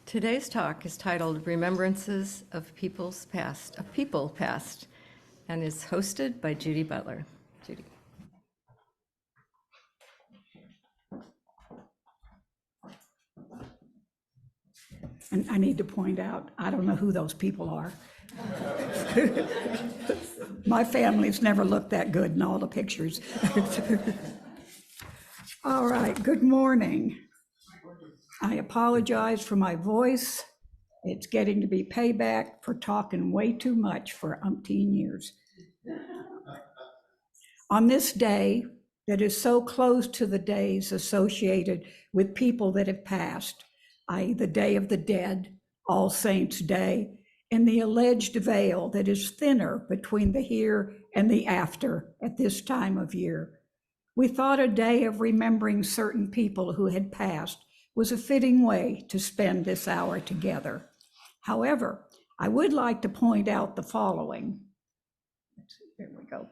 Today's talk is titled Remembrances of People Past, and is hosted by Judy Butler. Judy. And I need to point out, I don't know who those people are. My family's never looked that good in all the pictures. All right, good morning. I apologize for my voice. It's getting to be payback for talking way too much for umpteen years. On this day that is so close to the days associated with people that have passed, i.e. the Day of the Dead, All Saints' Day, and the alleged veil that is thinner between the here and the after at this time of year, we thought a day of remembering certain people who had passed was a fitting way to spend this hour together. However, I would like to point out the following. Here we go.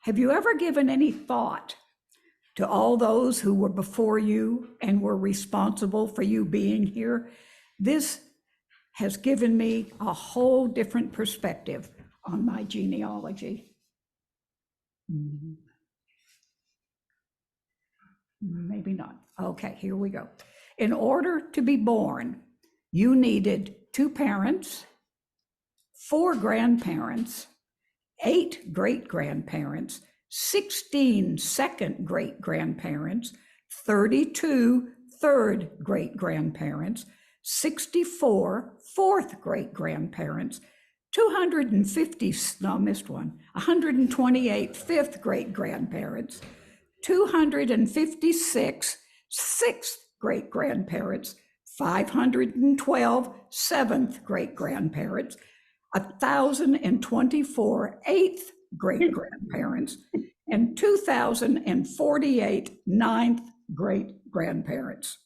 Have you ever given any thought to all those who were before you and were responsible for you being here? This has given me a whole different perspective on my genealogy. Maybe not. Okay, here we go. In order to be born, you needed 2 parents, 4 grandparents, 8 great-grandparents, 16 second great-grandparents, 32 third great-grandparents, 64 fourth great-grandparents, 250, no, missed one, 128 fifth great-grandparents, 256 sixth great-grandparents, 512 seventh great-grandparents, 1,024 eighth great-grandparents, and 2,048 ninth great-grandparents.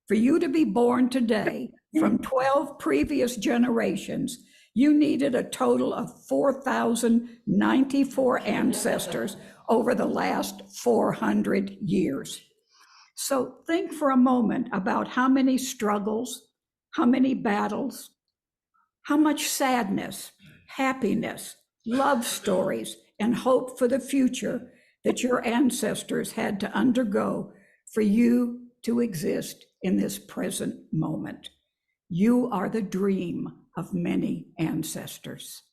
For you to be born today from 12 previous generations, you needed a total of 4,094 ancestors over the last 400 years. So think for a moment about how many struggles, how many battles, how much sadness, happiness, love stories, and hope for the future that your ancestors had to undergo for you to exist in this present moment. You are the dream of many ancestors.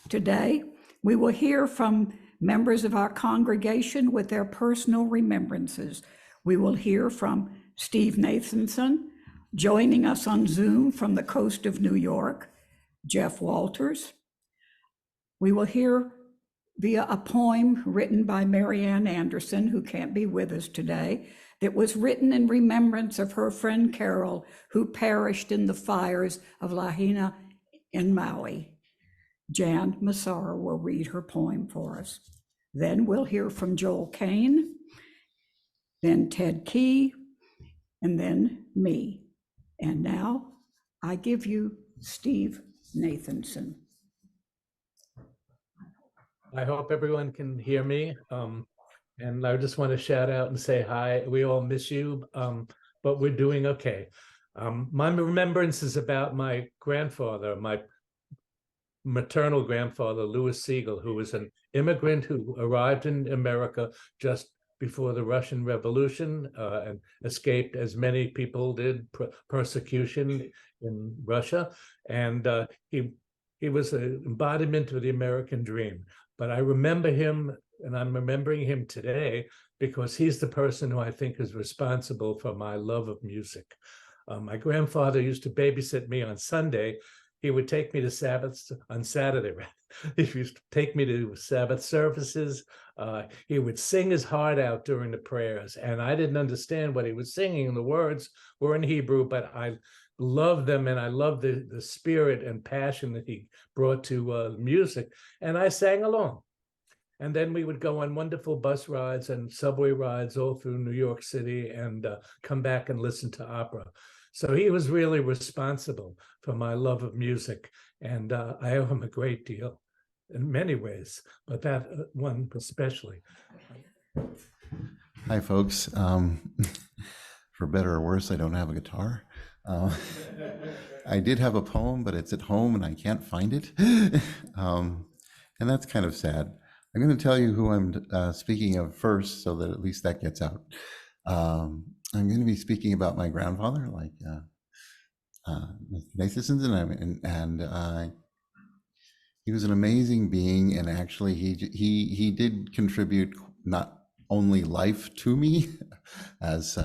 Today, we will hear from members of our congregation with their personal remembrances. We will hear from Steve Nathanson, joining us on Zoom from the coast of New York, Jeff Walters. We will hear via a poem written by Marianne Anderson, who can't be with us today, that was written in remembrance of her friend Carol, who perished in the fires of Lahaina in Maui. Jan Massara will read her poem for us. Then we'll hear from Joel Kane, then Ted Key, and then me. And now I give you Steve Nathanson. I hope everyone can hear me. And I just want to shout out and say hi. We all miss you, but we're doing okay. My remembrance is about my grandfather, my maternal grandfather, Louis Siegel, who was an immigrant who arrived in America just before the Russian Revolution and escaped, as many people did, persecution in Russia. And he was an embodiment of the American dream. But I remember him, and I'm remembering him today because he's the person who I think is responsible for my love of music. My grandfather used to babysit me on Sunday. He would take me to Sabbaths on Saturday. He used to take me to Sabbath services. He would sing his heart out during the prayers, and I didn't understand what he was singing. And the words were in Hebrew, but I loved them, and I loved the spirit and passion that he brought to music, and I sang along. And then we would go on wonderful bus rides and subway rides all through New York City and come back and listen to opera. So he was really responsible for my love of music, and I owe him a great deal in many ways, but that one especially. Hi, folks. For better or worse, I don't have a guitar. Uh, I did have a poem, but it's at home and I can't find it. And that's kind of sad. I'm going to tell you who I'm speaking of first so that at least that gets out. I'm going to be speaking about my grandfather, like Nathan, and he was an amazing being, and actually he did contribute not only life to me, as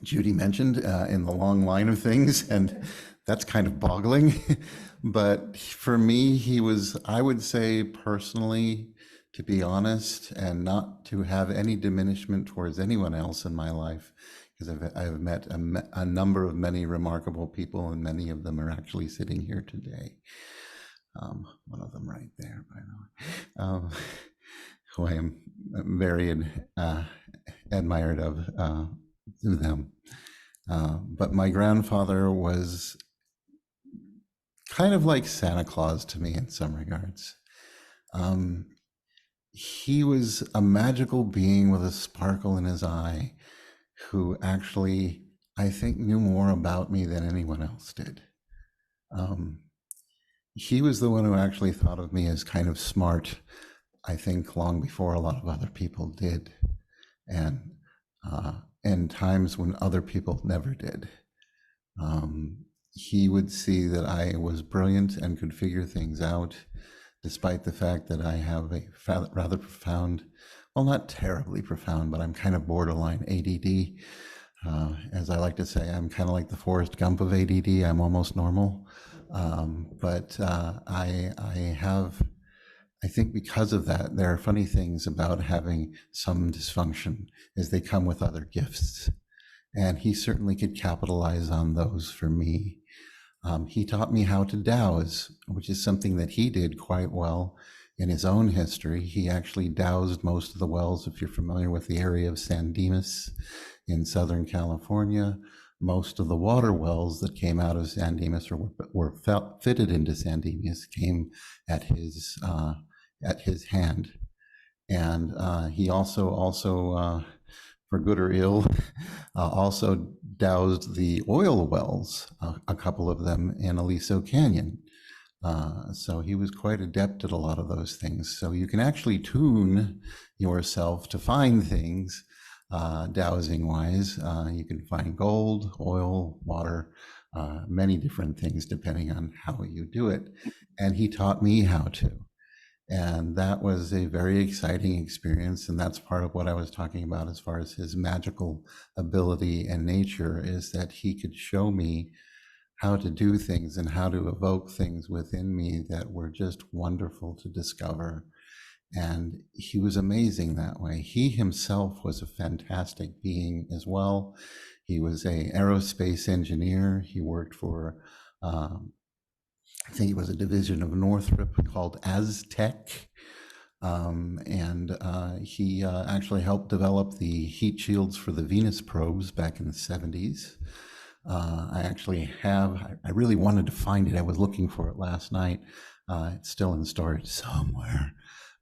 Judy mentioned, in the long line of things, and that's kind of boggling. But for me, he was, I would say personally, to be honest, and not to have any diminishment towards anyone else in my life, because I've met a number of many remarkable people, and many of them are actually sitting here today. One of them right there, by the way, who I am very admired of through them. But my grandfather was kind of like Santa Claus to me in some regards. He was a magical being with a sparkle in his eye who actually, I think, knew more about me than anyone else did. He was the one who actually thought of me as kind of smart, I think, long before a lot of other people did, and in times when other people never did. He would see that I was brilliant and could figure things out, despite the fact that I have a rather profound, well, not terribly profound, but I'm kind of borderline ADD. As I like to say, I'm kind of like the Forrest Gump of ADD. I'm almost normal. But I have, I think because of that, there are funny things about having some dysfunction is they come with other gifts. And he certainly could capitalize on those for me. He taught me how to dowse, which is something that he did quite well in his own history. He actually dowsed most of the wells, if you're familiar with the area of San Dimas in Southern California. Most of the water wells that came out of San Dimas or were fitted into San Dimas came at his hand. And he also for good or ill, also dowsed the oil wells, a couple of them in Aliso Canyon. So he was quite adept at a lot of those things. So you can actually tune yourself to find things dowsing wise. You can find gold, oil, water, many different things depending on how you do it. And he taught me how to. And that was a very exciting experience. And that's part of what I was talking about as far as his magical ability and nature, is that he could show me how to do things and how to evoke things within me that were just wonderful to discover. And he was amazing that way. He himself was a fantastic being as well. He was an aerospace engineer. He worked for I think it was a division of Northrop called Aztec. He actually helped develop the heat shields for the Venus probes back in the 70s. I really wanted to find it. I was looking for it last night. It's still in storage somewhere,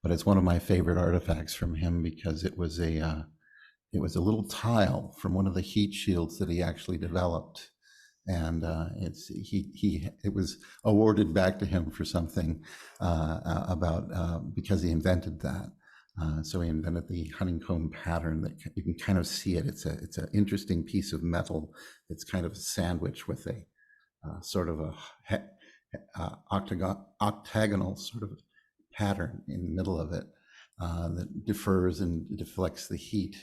but it's one of my favorite artifacts from him because it was a little tile from one of the heat shields that he actually developed, and it was awarded back to him for something because he invented that. So he invented the honeycomb pattern that you can kind of see it. It's an interesting piece of metal that's kind of a sandwich with a sort of a octagonal sort of pattern in the middle of it that differs and deflects the heat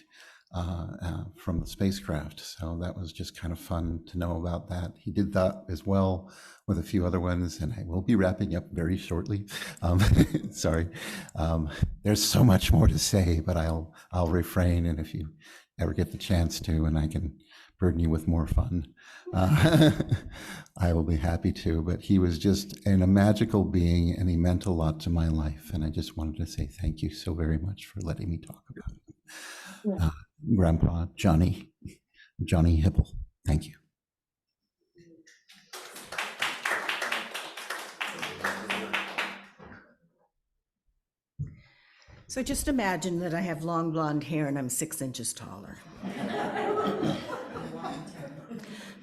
from the spacecraft. So that was just kind of fun to know about that. He did that as well with a few other ones, and I will be wrapping up very shortly. Sorry. There's so much more to say, but I'll refrain, and if you ever get the chance to, and I can burden you with more fun, I will be happy to. But he was just a magical being, and he meant a lot to my life, and I just wanted to say thank you so very much for letting me talk about him. Grandpa Johnny Hipple. Thank you. So just imagine that I have long blonde hair and I'm 6 inches taller.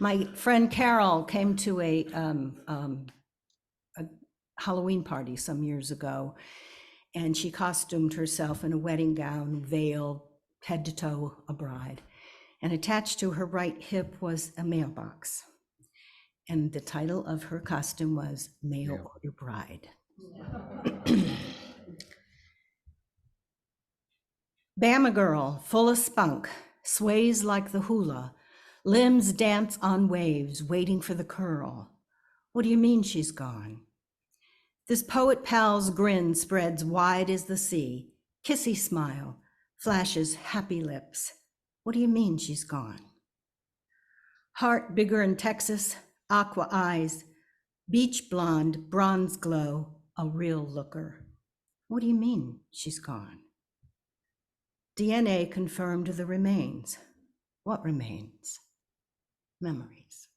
My friend Carol came to a Halloween party some years ago, and she costumed herself in a wedding gown, veil, head to toe, a bride. And attached to her right hip was a mailbox. And the title of her costume was Mail Order Bride. Bama girl, full of spunk, sways like the hula, limbs dance on waves, waiting for the curl. What do you mean she's gone? This poet pal's grin spreads wide as the sea, kissy smile, flashes happy lips. What do you mean she's gone? Heart bigger in Texas, aqua eyes, beach blonde, bronze glow, a real looker. What do you mean she's gone? DNA confirmed the remains. What remains? Memories.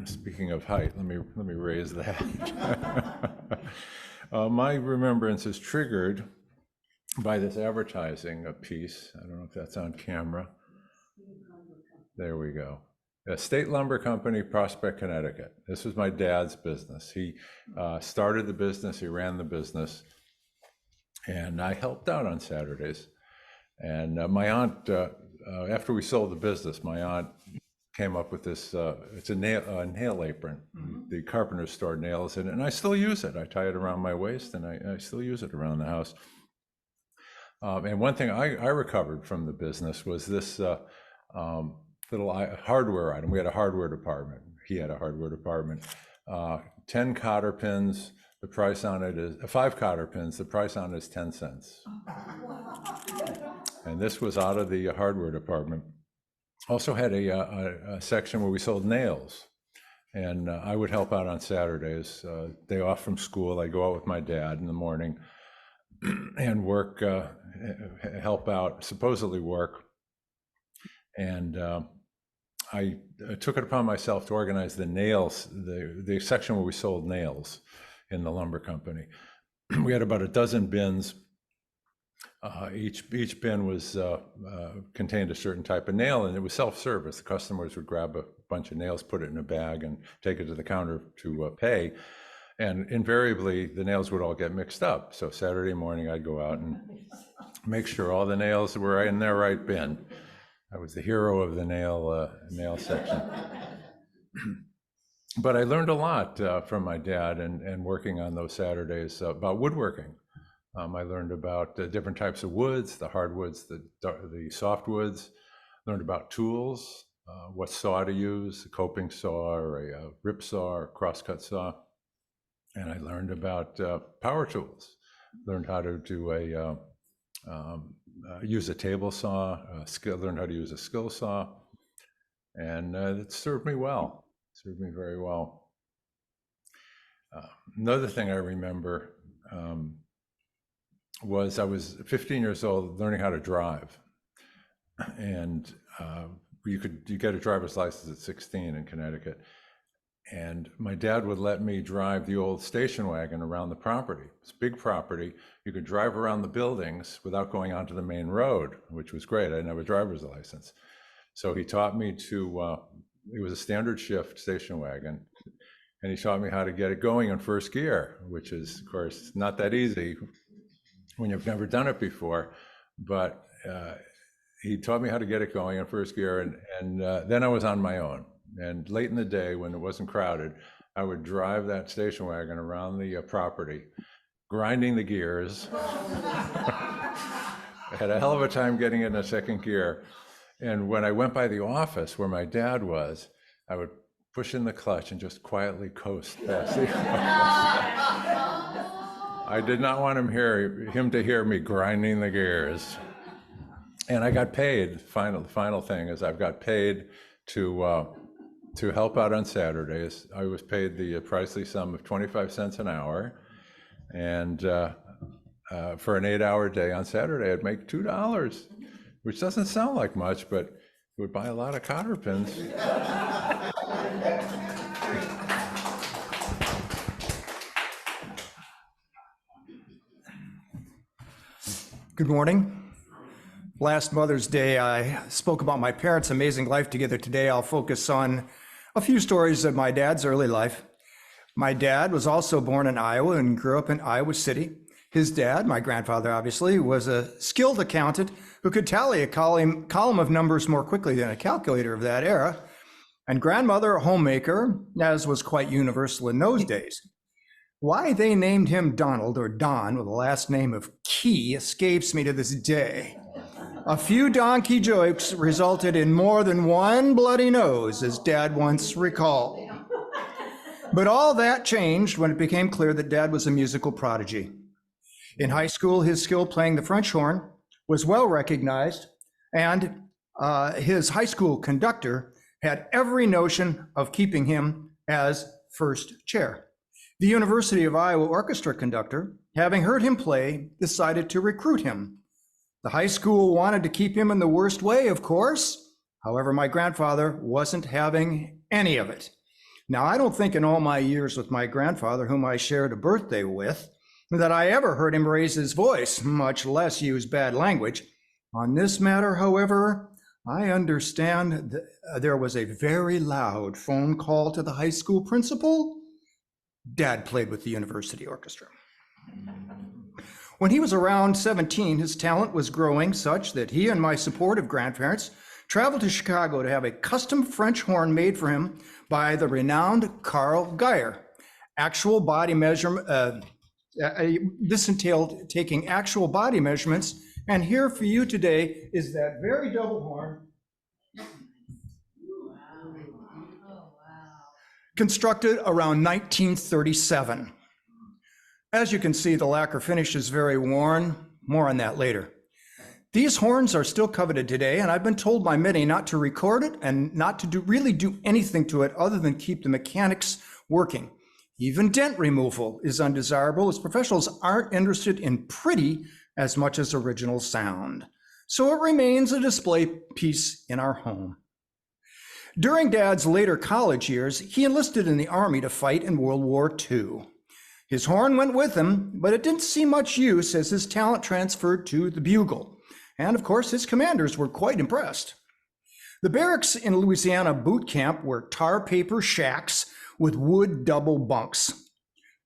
Speaking of height, let me raise that. My remembrance is triggered by this advertising piece. I don't know if that's on camera. There we go. State Lumber Company, Prospect, Connecticut. This was my dad's business. He started the business, he ran the business, and I helped out on Saturdays. And my aunt, after we sold the business, my aunt came up with this, it's a nail apron. The carpenter stored nails in it, and I still use it. I tie it around my waist, and I still use it around the house. And one thing I recovered from the business was this little hardware item. We had a hardware department. He had a hardware department. 10 cotter pins. The price on it is 5 cotter pins. The price on it is 10 cents. And this was out of the hardware department. Also had a section where we sold nails. And I would help out on Saturdays. Day off from school, I'd go out with my dad in the morning and work, help out, supposedly work. And I took it upon myself to organize the nails, the section where we sold nails in the lumber company. We had about a dozen bins. Each bin was contained a certain type of nail, and it was self-service. The customers would grab a bunch of nails, put it in a bag, and take it to the counter to pay. And invariably, the nails would all get mixed up. So Saturday morning, I'd go out and make sure all the nails were in their right bin. I was the hero of the nail section. But I learned a lot from my dad and working on those Saturdays about woodworking. I learned about different types of woods, the hardwoods, the softwoods. Learned about tools, what saw to use, a coping saw or a rip saw or crosscut saw. And I learned about power tools. Learned how to do use a table saw, learned how to use a skill saw, and it served me well, served me very well. Another thing I remember was I was 15 years old learning how to drive, and you get a driver's license at 16 in Connecticut. And my dad would let me drive the old station wagon around the property. It's a big property. You could drive around the buildings without going onto the main road, which was great. I didn't have a driver's license. So he taught me to, it was a standard shift station wagon. And he taught me how to get it going in first gear, which is, of course, not that easy when you've never done it before. But he taught me how to get it going in first gear. And then I was on my own. And late in the day, when it wasn't crowded, I would drive that station wagon around the property, grinding the gears. I had a hell of a time getting in a second gear. And when I went by the office where my dad was, I would push in the clutch and just quietly coast past the office. I did not want him to hear me grinding the gears. And I got paid. The final thing is I've got paid to help out on Saturdays. I was paid the pricely sum of 25 cents an hour. And for an 8-hour day on Saturday, I'd make $2, which doesn't sound like much, but it would buy a lot of cotter pins. Good morning. Last Mother's Day, I spoke about my parents' amazing life together. Today, I'll focus on a few stories of my dad's early life. My dad was also born in Iowa and grew up in Iowa City. His dad, my grandfather obviously, was a skilled accountant who could tally a column of numbers more quickly than a calculator of that era. And grandmother, a homemaker, as was quite universal in those days. Why they named him Donald or Don with the last name of Key escapes me to this day. A few donkey jokes resulted in more than one bloody nose, as Dad once recalled. But all that changed when it became clear that Dad was a musical prodigy. In high school, his skill playing the French horn was well recognized, and his high school conductor had every notion of keeping him as first chair. The University of Iowa orchestra conductor, having heard him play, decided to recruit him. The high school wanted to keep him in the worst way, of course. However, my grandfather wasn't having any of it. Now, I don't think in all my years with my grandfather, whom I shared a birthday with, that I ever heard him raise his voice, much less use bad language. On this matter, however, I understand that there was a very loud phone call to the high school principal. Dad played with the university orchestra. When he was around 17, his talent was growing such that he and my supportive grandparents traveled to Chicago to have a custom French horn made for him by the renowned Carl Geyer. Actual body measurement, this entailed taking actual body measurements, and here for you today is that very double horn. Constructed around 1937. As you can see, the lacquer finish is very worn. More on that later. These horns are still coveted today, and I've been told by many not to record it and not to really do anything to it other than keep the mechanics working. Even dent removal is undesirable, as professionals aren't interested in pretty as much as original sound. So it remains a display piece in our home. During Dad's later college years, he enlisted in the Army to fight in World War II. His horn went with him, but it didn't see much use as his talent transferred to the bugle. And of course, his commanders were quite impressed. The barracks in Louisiana boot camp were tar paper shacks with wood double bunks.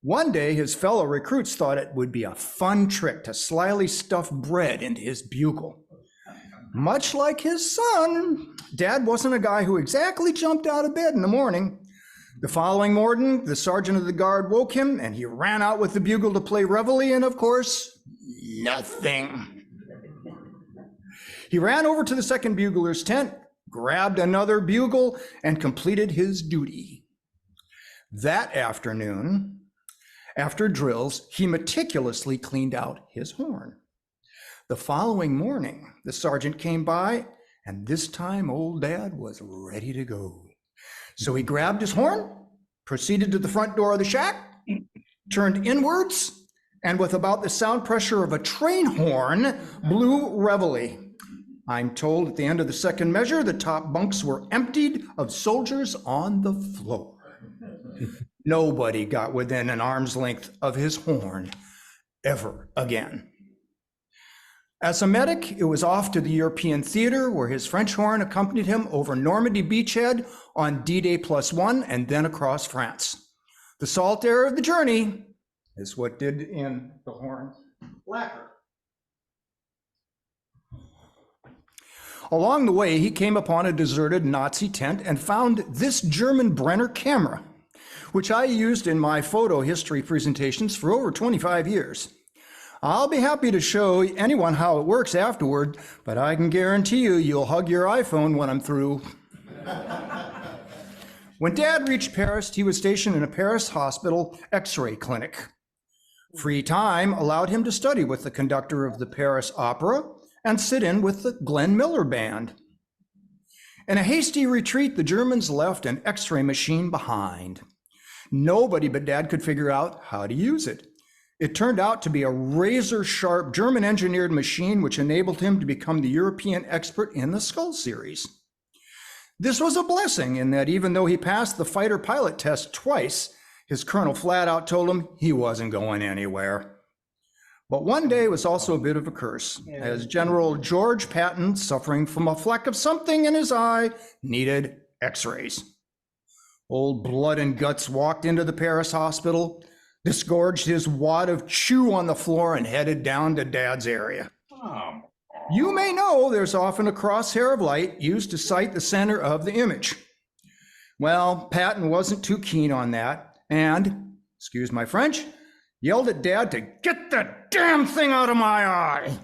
One day, his fellow recruits thought it would be a fun trick to slyly stuff bread into his bugle. Much like his son, Dad wasn't a guy who exactly jumped out of bed in the morning. The following morning, the sergeant of the guard woke him, and he ran out with the bugle to play reveille, and of course, nothing. He ran over to the second bugler's tent, grabbed another bugle, and completed his duty. That afternoon, after drills, he meticulously cleaned out his horn. The following morning, the sergeant came by, and this time old Dad was ready to go. So he grabbed his horn, proceeded to the front door of the shack, turned inwards, and with about the sound pressure of a train horn, blew reveille. I'm told at the end of the second measure, the top bunks were emptied of soldiers on the floor. Nobody got within an arm's length of his horn ever again. As a medic, it was off to the European theater where his French horn accompanied him over Normandy beachhead on D-Day +1 and then across France. The salt air of the journey is what did in the horn lacquer. Along the way, he came upon a deserted Nazi tent and found this German Brenner camera, which I used in my photo history presentations for over 25 years. I'll be happy to show anyone how it works afterward, but I can guarantee you'll hug your iPhone when I'm through. When Dad reached Paris, he was stationed in a Paris hospital X-ray clinic. Free time allowed him to study with the conductor of the Paris Opera and sit in with the Glenn Miller Band. In a hasty retreat, the Germans left an X-ray machine behind. Nobody but Dad could figure out how to use it. It turned out to be a razor-sharp German-engineered machine which enabled him to become the European expert in the Skull series. This was a blessing in that even though he passed the fighter pilot test twice, his colonel flat out told him he wasn't going anywhere. But one day was also a bit of a curse, as General George Patton, suffering from a fleck of something in his eye, needed x-rays. Old Blood and Guts walked into the Paris hospital, disgorged his wad of chew on the floor, and headed down to Dad's area. You may know there's often a crosshair of light used to sight the center of the image. Well, Patton wasn't too keen on that, and, excuse my French, yelled at Dad to get the damn thing out of my eye.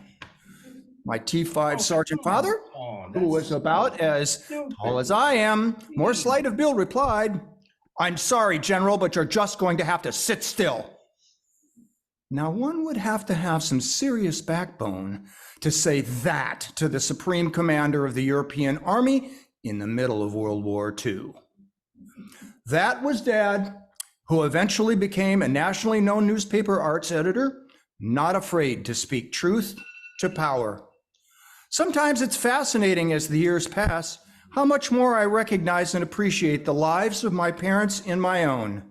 My T5 sergeant father, who was about as tall as I am, more slight of build, replied, "I'm sorry, General, but you're just going to have to sit still." Now, one would have to have some serious backbone to say that to the Supreme Commander of the European Army in the middle of World War II. That was Dad, who eventually became a nationally known newspaper arts editor, not afraid to speak truth to power. Sometimes it's fascinating as the years pass how much more I recognize and appreciate the lives of my parents and my own.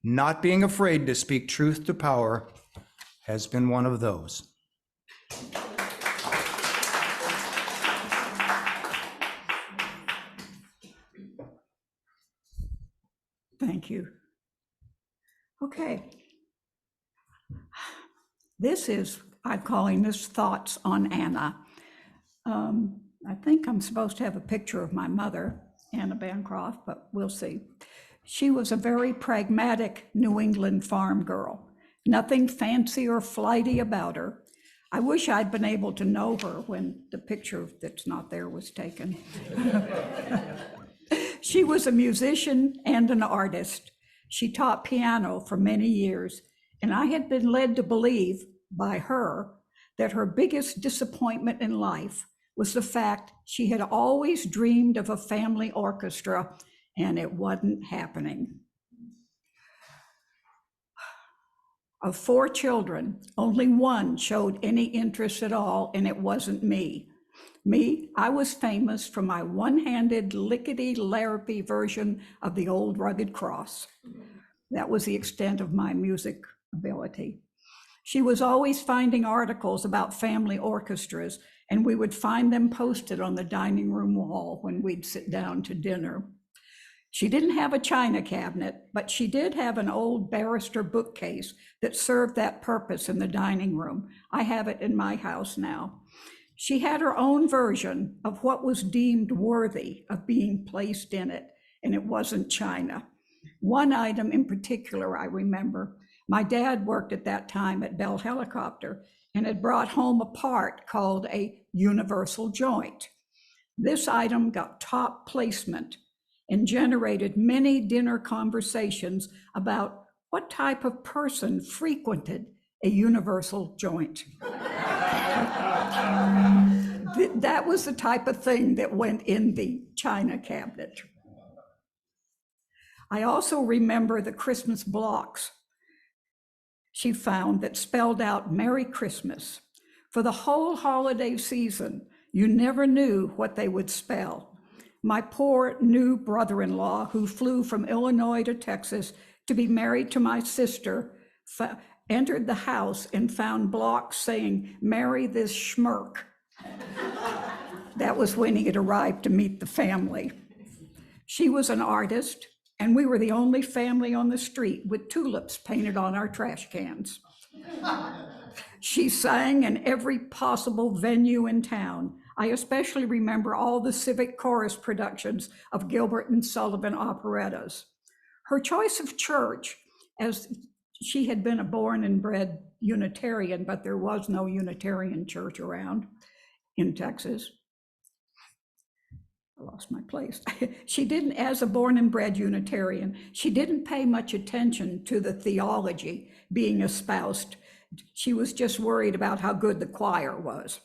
Not being afraid to speak truth to power has been one of those. Thank you. Okay. This is, I'm calling this Thoughts on Anna. I think I'm supposed to have a picture of my mother, Anna Bancroft, but we'll see. She was a very pragmatic New England farm girl. Nothing fancy or flighty about her. I wish I'd been able to know her when the picture that's not there was taken. She was a musician and an artist. She taught piano for many years, and I had been led to believe by her that her biggest disappointment in life was the fact she had always dreamed of a family orchestra, and it wasn't happening. Of 4 children, only one showed any interest at all, and it wasn't me. I was famous for my one-handed lickety-larapy version of the old rugged cross. That was the extent of my music ability. She was always finding articles about family orchestras, and we would find them posted on the dining room wall when we'd sit down to dinner. She didn't have a china cabinet, but she did have an old barrister bookcase that served that purpose in the dining room. I have it in my house now. She had her own version of what was deemed worthy of being placed in it, and it wasn't china. One item in particular I remember. My dad worked at that time at Bell Helicopter and had brought home a part called a universal joint. This item got top placement and generated many dinner conversations about what type of person frequented a universal joint. That was the type of thing that went in the china cabinet. I also remember the Christmas blocks she found that spelled out Merry Christmas. For the whole holiday season, you never knew what they would spell. My poor new brother-in-law, who flew from Illinois to Texas to be married to my sister, entered the house and found blocks saying, "Marry this schmirk." That was when he had arrived to meet the family. She was an artist, and we were the only family on the street with tulips painted on our trash cans. She sang in every possible venue in town. I especially remember all the civic chorus productions of Gilbert and Sullivan operettas. Her choice of church, as she had been a born and bred Unitarian, but there was no Unitarian church around in Texas. I lost my place. She didn't, as a born and bred Unitarian, she didn't pay much attention to the theology being espoused. She was just worried about how good the choir was.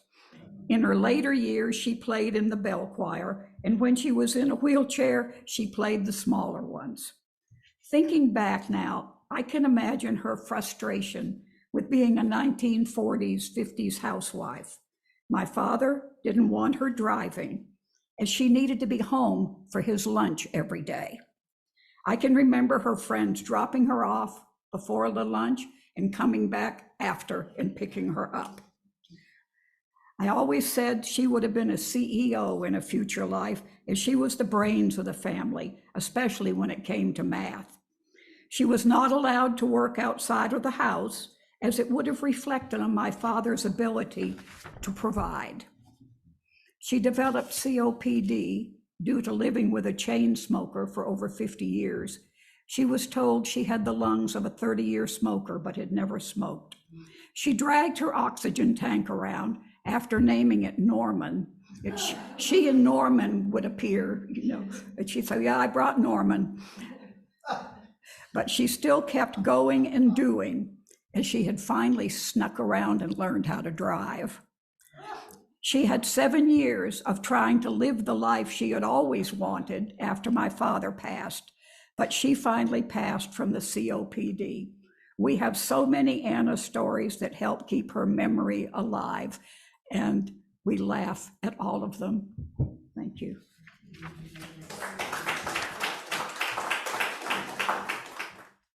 In her later years, she played in the bell choir, and when she was in a wheelchair, she played the smaller ones. Thinking back now, I can imagine her frustration with being a 1940s, 50s housewife. My father didn't want her driving, as she needed to be home for his lunch every day. I can remember her friends dropping her off before the lunch and coming back after and picking her up. I always said she would have been a CEO in a future life, as she was the brains of the family, especially when it came to math. She was not allowed to work outside of the house, as it would have reflected on my father's ability to provide. She developed COPD due to living with a chain smoker for over 50 years. She was told she had the lungs of a 30-year smoker, but had never smoked. She dragged her oxygen tank around after naming it Norman. She and Norman would appear, and she'd say, yeah, I brought Norman. But she still kept going and doing, as she had finally snuck around and learned how to drive. She had 7 years of trying to live the life she had always wanted after my father passed, but she finally passed from the COPD. We have so many Anna stories that help keep her memory alive, and we laugh at all of them. Thank you.